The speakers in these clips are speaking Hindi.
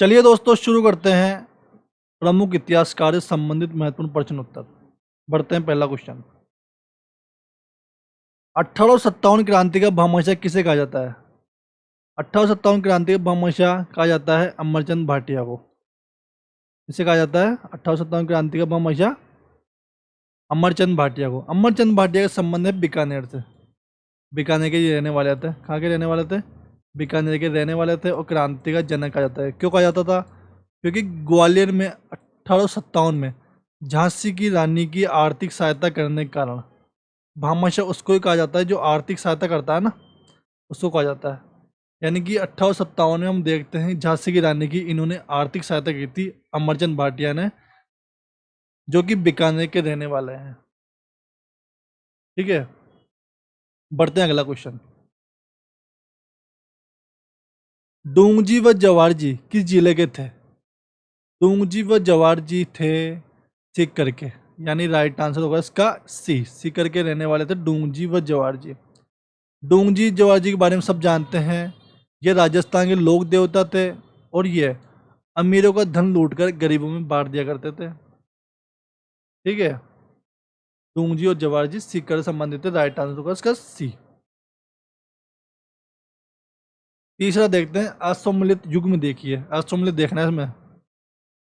चलिए दोस्तों, शुरू करते हैं प्रमुख इतिहासकार से संबंधित महत्वपूर्ण प्रश्न उत्तर। बढ़ते हैं पहला क्वेश्चन। 1857 क्रांति का भामाशाह किसे कहा जाता है? 1857 क्रांति का भामाशाह कहा जाता है अमरचंद भाटिया को। इसे कहा जाता है 1857 क्रांति का भामाशाह अमरचंद भाटिया को। अमरचंद भाटिया का संबंध है बीकानेर से। बीकानेर के रहने वाले थे। कहाँ के रहने वाले थे? बीकानेर के रहने वाले थे। और क्रांति का जनक कहा जाता है। क्यों कहा जाता था? क्योंकि ग्वालियर में 1857 में झांसी की रानी की आर्थिक सहायता करने के कारण भामाशाह उसको ही कहा जाता है जो आर्थिक सहायता करता है ना, उसको कहा जाता है। यानी कि 1857 में हम देखते हैं झांसी की रानी की इन्होंने आर्थिक सहायता की थी अमरचंद भाटिया ने, जो कि बीकानेर के रहने वाले हैं। ठीक है, बढ़ते हैं अगला क्वेश्चन। डोंगजी व जवार जी किस जिले के थे? डोंगजी व जवार जी थे सीकर के। यानी राइट आंसर होगा इसका सी। सीकर के रहने वाले थे डोंगजी व जवार जी। डोंगजी जवार जी के बारे में सब जानते हैं। ये राजस्थान के लोक देवता थे और ये अमीरों का धन लूटकर गरीबों में बांट दिया करते थे। ठीक है, डोंगजी और जवार जी सीकर से संबंधित थे। राइट आंसर होगा इसका सी। तीसरा देखते हैं, असम्मिलित युग में। देखिए, असम्मिलित देखना है इसमें।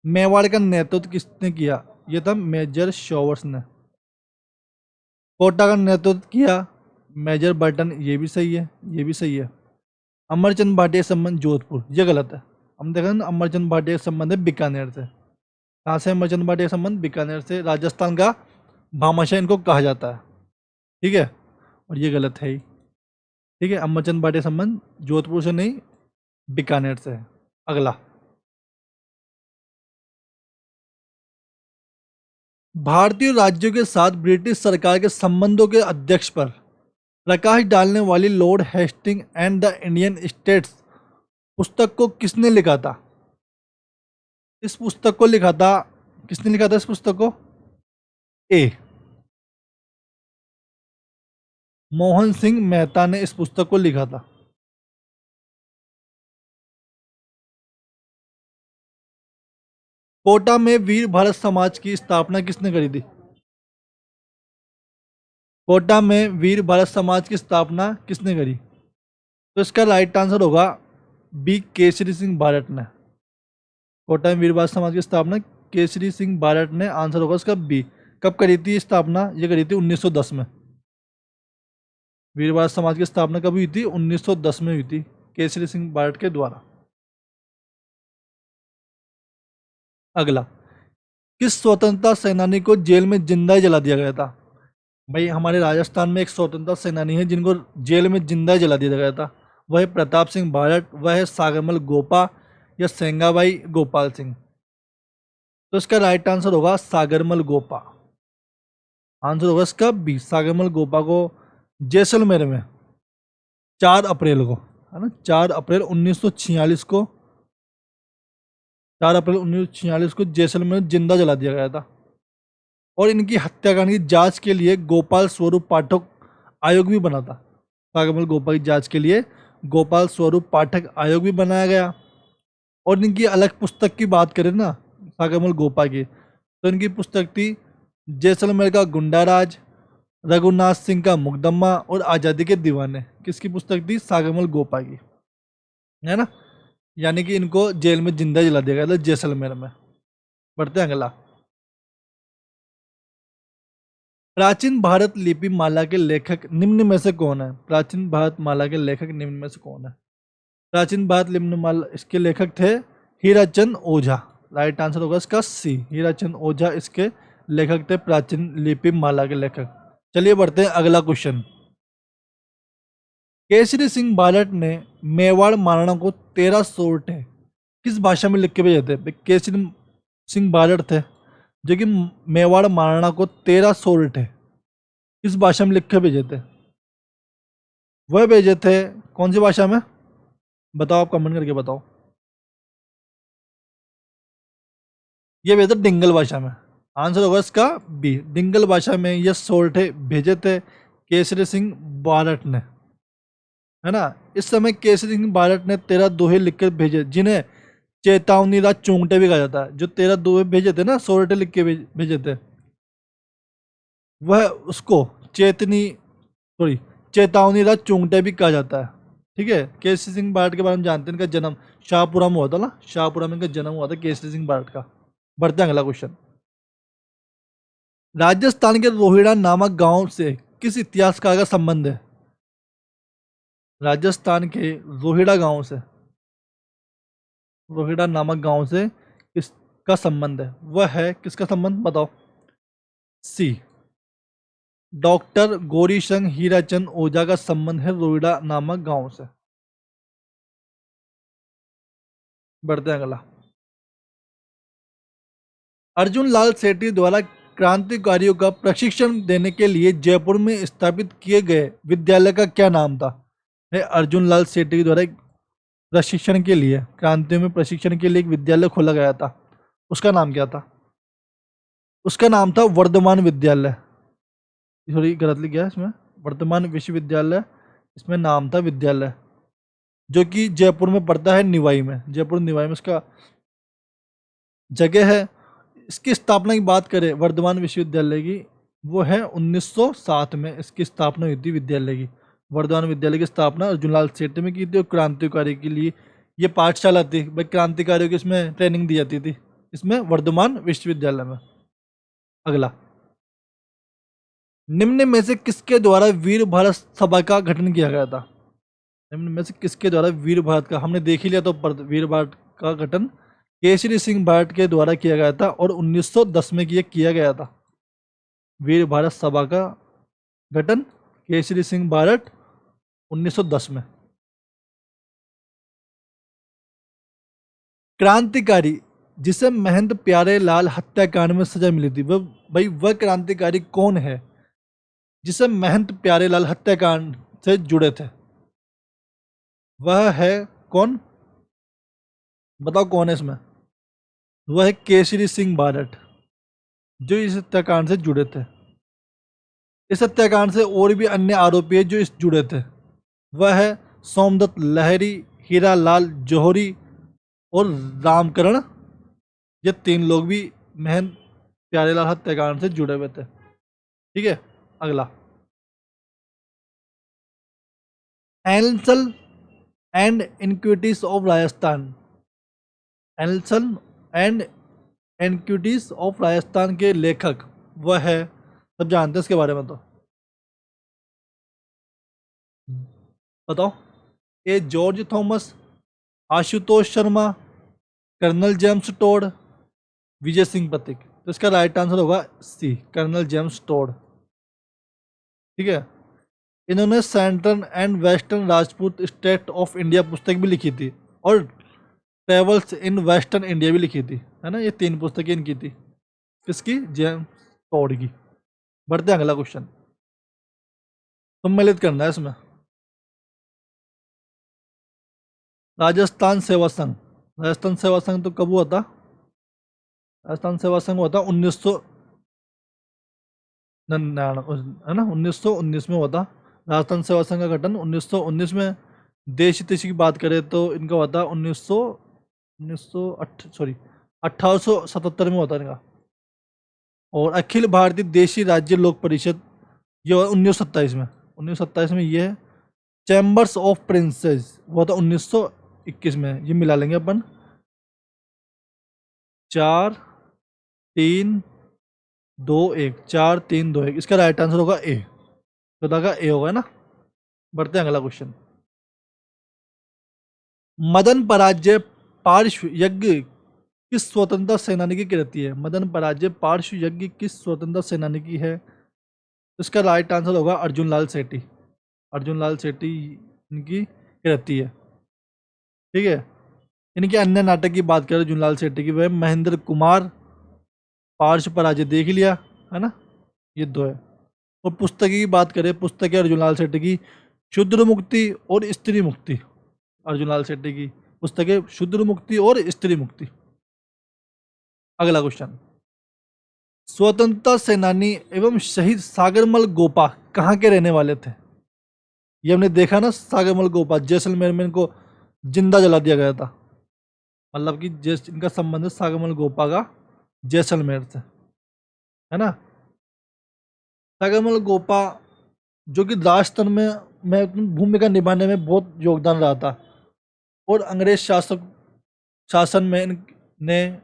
मेवाड़ का नेतृत्व किसने किया? यह था मेजर शॉवर्स ने। कोटा का नेतृत्व किया मेजर बर्टन। ये भी सही है, ये भी सही है। अमरचंद भाटिया संबंध जोधपुर, ये गलत है। हम देखें ना, अमरचंद भाटिया संबंध है बीकानेर से। कहाँ से अमरचंद भाटिया संबंध? बीकानेर से। राजस्थान का भामाशाह इनको कहा जाता है। ठीक है, और ये गलत है ही। ठीक है, अमरचंद भाटिया संबंध जोधपुर से नहीं, बीकानेर से है। अगला, भारतीय राज्यों के साथ ब्रिटिश सरकार के संबंधों के अध्यक्ष पर प्रकाश डालने वाली Lord Hastings and the Indian states पुस्तक को किसने लिखा था? इस पुस्तक को लिखा था, किसने लिखा था इस पुस्तक को? ए, मोहन सिंह मेहता ने इस पुस्तक को लिखा था। कोटा में वीर भारत समाज की स्थापना किसने करी थी? कोटा में वीर भारत समाज की स्थापना किसने करी? तो इसका राइट आंसर होगा बी, केसरी सिंह बारट ने। कोटा में वीर भारत समाज की स्थापना केसरी सिंह बारट ने। आंसर होगा इसका बी। कब करी थी स्थापना? ये करी थी 1910 में। वीर भारत समाज की स्थापना कब हुई थी? 1910 में हुई थी, केसरी सिंह बारट के द्वारा। अगला, किस स्वतंत्रता सेनानी को जेल में जिंदा ही जला दिया गया था? भाई, हमारे राजस्थान में एक स्वतंत्रता सेनानी है जिनको जेल में जिंदा ही जला दिया गया था। वह है प्रताप सिंह बारट, वह है सागरमल गोपा या सेंगाबाई गोपाल सिंह। तो इसका राइट आंसर होगा सागरमल गोपा। आंसर होगा इसका बी, सागरमल गोपा को जैसलमेर में 4 अप्रैल को, है ना, 4 अप्रैल 1946 को, 4 अप्रैल 1946 को जैसलमेर में जिंदा जला दिया गया था। और इनकी हत्याकांड की जांच के लिए गोपाल स्वरूप पाठक आयोग भी बना था। सागरमल गोपा की जांच के लिए गोपाल स्वरूप पाठक आयोग भी बनाया गया। और इनकी अलग पुस्तक की बात करें ना, सागरमल गोपा की, तो इनकी पुस्तक थी जैसलमेर का गुंडा राज, रघुनाथ सिंह का मुकदमा और आज़ादी के दीवाने। किसकी पुस्तक थी? सागरमल गोपा की, है ना। यानी कि इनको जेल में जिंदा जला दिया गया था जैसलमेर में। बढ़ते हैं अगला, प्राचीन भारत लिपि माला के लेखक निम्न में से कौन है? प्राचीन भारत माला के लेखक निम्न में से कौन है? प्राचीन भारत लिपि माला, इसके लेखक थे हीराचंद ओझा। राइट आंसर होगा इसका सी, हीराचंद ओझा इसके लेखक थे, प्राचीन लिपि माला के लेखक। चलिए बढ़ते हैं अगला क्वेश्चन। केसरी सिंह बारट ने मेवाड़ महाराणा को 13 सोरठे किस भाषा में लिख के भेजे थे? केसरी सिंह बारट थे जो कि मेवाड़ महाराणा को 13 सोरठे किस भाषा में लिख के भेजे थे? वह भेजे थे कौन सी भाषा में? बताओ, आप कमेंट करके बताओ। ये भेजे थे डिंगल भाषा में। आंसर होगा इसका बी, डिंगल भाषा में ये सोरठे भेजे थे केसरी सिंह बारट ने, है ना। इस समय केसरी सिंह बारट ने 13 दोहे लिखकर भेजे जिन्हें चेतावनी राज चोंगटे भी कहा जाता है। जो 13 दुबे भेजे थे ना, सोरठे लिख के भेजे थे, वह उसको चेतावनी राज चोंगटे भी कहा जाता है। ठीक है। केसरी सिंह बारट के बारे में जानते हैं, इनका जन्म शाहपुरा में हुआ था ना, शाहपुरा में इनका जन्म हुआ था केसरी सिंह बारट का। बढ़ते हैं अगला क्वेश्चन। राजस्थान के रोहिड़ा नामक गांव से किस इतिहासकार का संबंध है? राजस्थान के रोहिड़ा गांव से, रोहिड़ा नामक गांव से किसका संबंध है? वह है किसका संबंध बताओ? सी, डॉक्टर गौरीशंक हीराचंद ओझा का संबंध है रोहिड़ा नामक गांव से। बढ़ते हैं अगला। अर्जुन लाल सेठी द्वारा क्रांतिकारियों का प्रशिक्षण देने के लिए जयपुर में स्थापित किए गए विद्यालय का क्या नाम था? है अर्जुन लाल सेठी द्वारा प्रशिक्षण के लिए, क्रांतियों में प्रशिक्षण के लिए एक विद्यालय खोला गया था, उसका नाम क्या था? उसका नाम था वर्धमान विद्यालय। थोड़ी गलत लिख गया इसमें, वर्धमान विश्वविद्यालय इसमें नाम था विद्यालय, जो कि जयपुर में पड़ता है, निवाई में, जयपुर निवाई में इसका जगह है। इसकी स्थापना की बात करें वर्धमान विश्वविद्यालय की, वो है 1907 में इसकी स्थापना हुई थी विद्यालय की। वर्धमान विद्यालय की स्थापना अर्जुन लाल सेठी में की थी और क्रांतिकारी के लिए ये पाठशाला थी भाई, क्रांतिकारियों की इसमें ट्रेनिंग दी जाती थी इसमें वर्धमान विश्वविद्यालय में। अगला, निम्न में से किसके द्वारा वीर भारत सभा का गठन किया गया था? निम्न में से किसके द्वारा वीर भारत का, हमने देख ही लिया तो वीर भारत का गठन केसरी सिंह बारट के द्वारा किया गया था और 1910 में किया गया था। वीर भारत सभा का गठन केसरी सिंह बारट 1910 में। क्रांतिकारी जिसे महंत प्यारे लाल हत्याकांड में सजा मिली थी, वह क्रांतिकारी कौन है जिसे महंत प्यारे लाल हत्याकांड से जुड़े थे? वह है कौन? बताओ कौन है इसमें? वह है केसरी सिंह बारट, जो इस हत्याकांड से जुड़े थे। इस हत्याकांड से और भी अन्य आरोपी है जो इस जुड़े थे। वह है सोमदत्त लहरी, हीरा लाल जौहरी और रामकरण। ये 3 लोग भी महंत प्यारेलाल हत्याकांड से जुड़े हुए थे। ठीक है। अगला, annals and antiquities of Rajasthan, annals and antiquities of Rajasthan के लेखक वह है, सब जानते हैं इसके बारे में तो बताओ। A George Thomas, Ashutosh Sharma, colonel James Tod, Vijay Singh Pathik. तो इसका राइट आंसर होगा सी, कर्नल जेम्स टोड। ठीक है। इन्होंने central and western Rajput state of India पुस्तक भी लिखी थी और ट्रेवल्स इन वेस्टर्न इंडिया भी लिखी थी, है ना। ये 3 पुस्तकें इनकी थी, किसकी? जेम्स टोड की। बढ़ते हैं अगला क्वेश्चन, सम्मिलित करना है इसमें। राजस्थान सेवा संघ, राजस्थान सेवा संघ तो कब हुआ था? राजस्थान सेवा संघ हुआ था 1900 है ना, 1919 में हुआ था। राजस्थान सेवा संघ का गठन 1919 में। देश हितैषी की बात करें तो इनका हुआ था 1877 में हुआ था इनका। और अखिल भारतीय देशी राज्य लोक परिषद ये हुआ 1927 में। 1927 में ये है। चैम्बर्स ऑफ प्रिंसेस हुआ था 1921 में। ये मिला लेंगे अपन, 4 3 2 1, 4 3 2 1। इसका राइट आंसर होगा ए, चौदह का ए होगा ना। बढ़ते हैं अगला क्वेश्चन, मदन पराजय पार्श्व यज्ञ किस स्वतंत्रता सेनानी की कृति है? मदन पराजय पार्श्व यज्ञ किस स्वतंत्रता सेनानी की है? इसका राइट आंसर होगा अर्जुन लाल सेठी। अर्जुन लाल सेठी इनकी कृति है। ठीक है। इनके अन्य नाटक की बात करें अर्जुन लाल सेठी की, वह महेंद्र कुमार, पार्श्व पराजय देख लिया है ना, ये 2 है। और पुस्तक की बात करें, पुस्तक है अर्जुन लाल सेठी की शूद्र मुक्ति और स्त्री मुक्ति। अर्जुन लाल सेठी की पुस्तकें शूद्र मुक्ति और स्त्री मुक्ति। अगला क्वेश्चन, स्वतंत्रता सेनानी एवं शहीद सागरमल गोपा कहाँ के रहने वाले थे? ये हमने देखा ना, सागरमल गोपा जैसलमेर में इनको जिंदा जला दिया गया था। मतलब कि जैस इनका संबंध है सागमल गोपा का जैसलमेर से, है ना। सागमल गोपा जो कि राजस्थान में अपनी भूमिका निभाने में बहुत योगदान रहा था, और अंग्रेज शासन में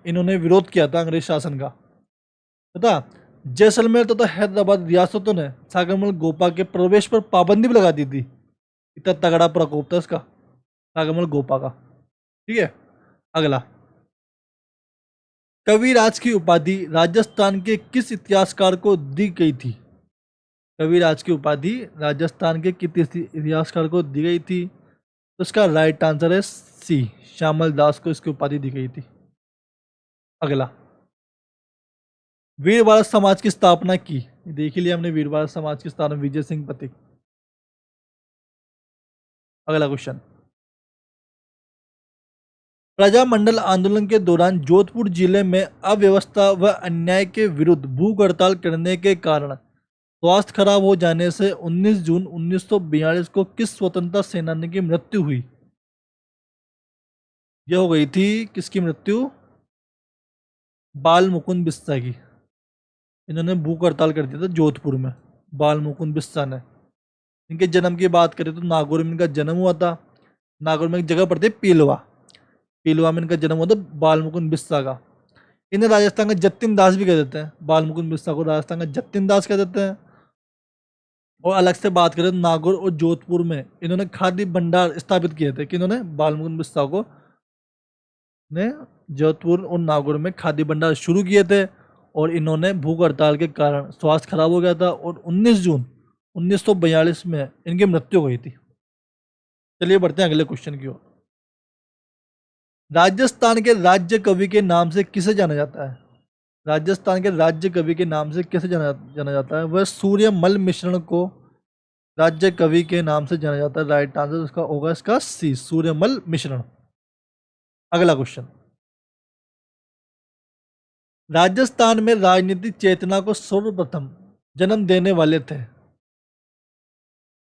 इन्होंने विरोध किया था अंग्रेज शासन का, पता। जैसलमेर तथा हैदराबाद रियासतों ने सागरमल गोपा के प्रवेश पर पाबंदी भी लगा दी थी। इतना तगड़ा प्रकोप था इसका, सागरमल गोपा का। ठीक है, अगला। कविराज की उपाधि राजस्थान के किस इतिहासकार को दी गई थी? कविराज की उपाधि राजस्थान के किस इतिहासकार को दी गई थी? तो इसका राइट आंसर है सी, श्यामल दास को इसकी उपाधि दी गई थी। अगला, वीर भारत समाज की स्थापना की, देख ही लिया हमने वीर भारत समाज की स्थापना विजय सिंह पथिक। अगला क्वेश्चन, प्रजामंडल आंदोलन के दौरान जोधपुर जिले में अव्यवस्था व अन्याय के विरुद्ध भूख हड़ताल करने के कारण स्वास्थ्य खराब हो जाने से 19 जून 1942 को किस स्वतंत्रता सेनानी की मृत्यु हुई? यह हो गई थी किसकी मृत्यु? बाल मुकुंद बिस्सा की। इन्होंने भूख हड़ताल कर दिया था जोधपुर में, बाल मुकुंद बिस्सा ने। इनके जन्म की बात करें तो नागौर में इनका जन्म हुआ था। नागौर में एक जगह पड़ती है पीलवा, पीलवा में इनका जन्म हुआ था बाल मुकुंद बिस्सा का। इन्हें राजस्थान का जतिन दास भी कह देते हैं, बाल मुकुंद बिस्सा को राजस्थान का जतिन दास कह देते हैं। और अलग से बात करें तो नागौर और जोधपुर में इन्होंने खाद्य भंडार स्थापित किए थे, कि इन्होंने बाल मुकुंद बिस्सा को ने जोधपुर और नागौर में खाद्य भंडार शुरू किए थे। और इन्होंने भूख हड़ताल के कारण स्वास्थ्य खराब हो गया था, और 19 जून 1942 में इनकी मृत्यु हुई थी। चलिए बढ़ते हैं अगले क्वेश्चन की ओर। राजस्थान के राज्य कवि के नाम से किसे जाना जाता है? राजस्थान के राज्य कवि के नाम से किसे जाना जाता है? वह सूर्यमल मिश्रण को राज्य कवि के नाम से जाना जाता है। राइट आंसर इसका होगा इसका सी, सूर्यमल मिश्रण। अगला क्वेश्चन, राजस्थान में राजनीतिक चेतना को सर्वप्रथम जन्म देने वाले थे,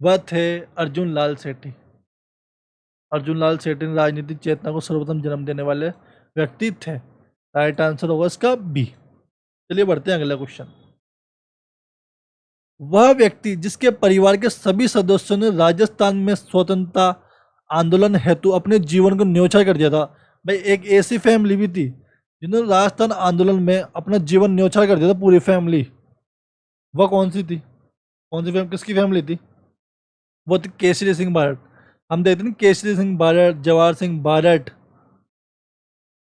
वह थे अर्जुन लाल सेठी। अर्जुन लाल सेठी ने राजनीतिक चेतना को सर्वप्रथम जन्म देने वाले व्यक्ति थे। राइट आंसर होगा इसका बी। चलिए बढ़ते हैं अगला क्वेश्चन, वह व्यक्ति जिसके परिवार के सभी सदस्यों ने राजस्थान में स्वतंत्रता आंदोलन हेतु अपने जीवन को न्यौछावर कर दिया था। भाई एक ऐसी फैमिली भी थी जिन्होंने राजस्थान आंदोलन में अपना जीवन न्यौछावर कर दिया था, पूरी फैमिली। वह कौन सी थी? कौन सी फैमिली, किसकी फैमिली थी? वो थी केसरी सिंह बारट। हम देखते हैं केसरी सिंह बारट, जवाहर सिंह बारट,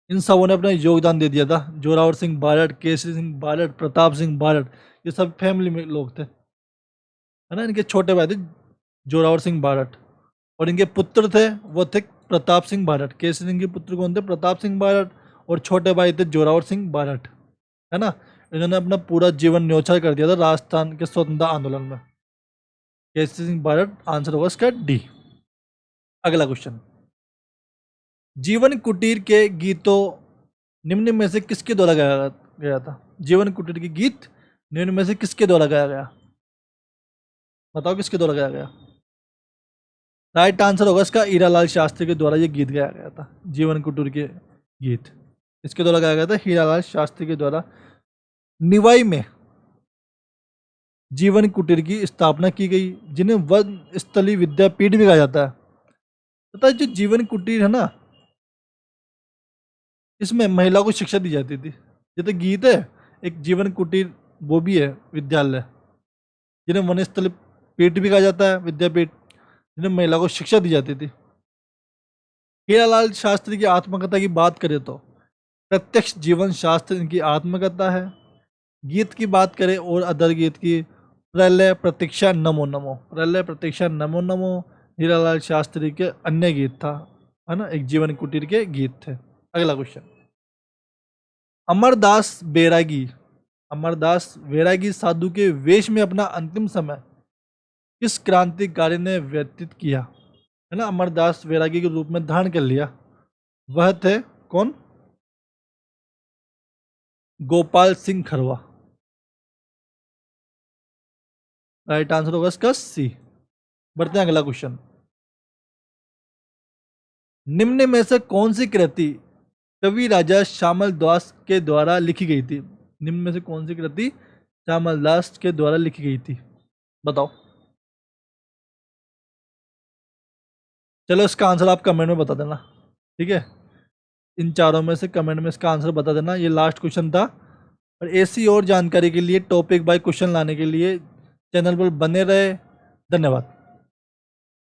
इन सबों ने अपना योगदान दे दिया था। जोरावर सिंह बारट, केसरी सिंह बारट, प्रताप सिंह बारट, ये सब फैमिली में लोग थे, है ना। इनके छोटे भाई थे जोरावर सिंह बारट, और इनके पुत्र थे वो थे प्रताप सिंह बारट। केसरी सिंह के पुत्र कौन थे? प्रताप सिंह बारट, और छोटे भाई थे जोरावर सिंह बारट, है ना। इन्होंने अपना पूरा जीवन न्यौछावर कर दिया था राजस्थान के स्वतंत्रता आंदोलन में। केसरी सिंह बारट आंसर होगा इसका डी। अगला क्वेश्चन, जीवन कुटीर के गीतों निम्न में से किसके द्वारा गाया गया था? जीवन कुटीर के गीत निम्न में से किसके द्वारा गाया गया? बताओ किसके द्वारा गाया गया? राइट आंसर होगा इसका हीरालाल शास्त्री के द्वारा ये गीत गाया गया था। जीवन कुटीर के गीत इसके द्वारा गाया गया था, हीरालाल शास्त्री के द्वारा। निवाई में जीवन कुटीर की स्थापना की गई, जिन्हें वन स्थली विद्यापीठ भी कहा जाता है। पता है जो जीवन कुटीर है ना, इसमें महिला को शिक्षा दी जाती थी। जैसे गीत है एक जीवन कुटीर, वो भी है विद्यालय, जिन्हें वनस्थली पीठ भी कहा जाता है, विद्यापीठ, जिन्हें महिला को शिक्षा दी जाती थी। हीरालाल शास्त्री की आत्मकथा की बात करें तो प्रत्यक्ष जीवन शास्त्र इनकी आत्मकथा है। गीत की बात करें और अदर गीत की, प्रलय प्रतीक्षा नमो नमो, प्रलय प्रतीक्षा नमो नमो हीरालाल शास्त्री के अन्य गीत था, है ना, एक जीवन कुटीर के गीत थे। अगला क्वेश्चन, अमरदास बैरागी, अमरदास बैरागी साधु के वेश में अपना अंतिम समय किस क्रांतिकारी ने व्यतीत किया? है ना, अमरदास बैरागी के रूप में धारण कर लिया। वह थे कौन? गोपाल सिंह खरवा। राइट आंसर होगा इसका सी। बढ़ते हैं अगला क्वेश्चन, निम्न में से कौन सी कृति कवि राजा श्यामल दास के द्वारा लिखी गई थी? निम्न में से कौन सी कृति श्यामल दास के द्वारा लिखी गई थी? बताओ। चलो इसका आंसर आप कमेंट में बता देना, ठीक है। इन चारों में से कमेंट में इसका आंसर बता देना। ये लास्ट क्वेश्चन था। और ऐसी और जानकारी के लिए टॉपिक बाय क्वेश्चन लाने के लिए चैनल पर बने रहे। धन्यवाद।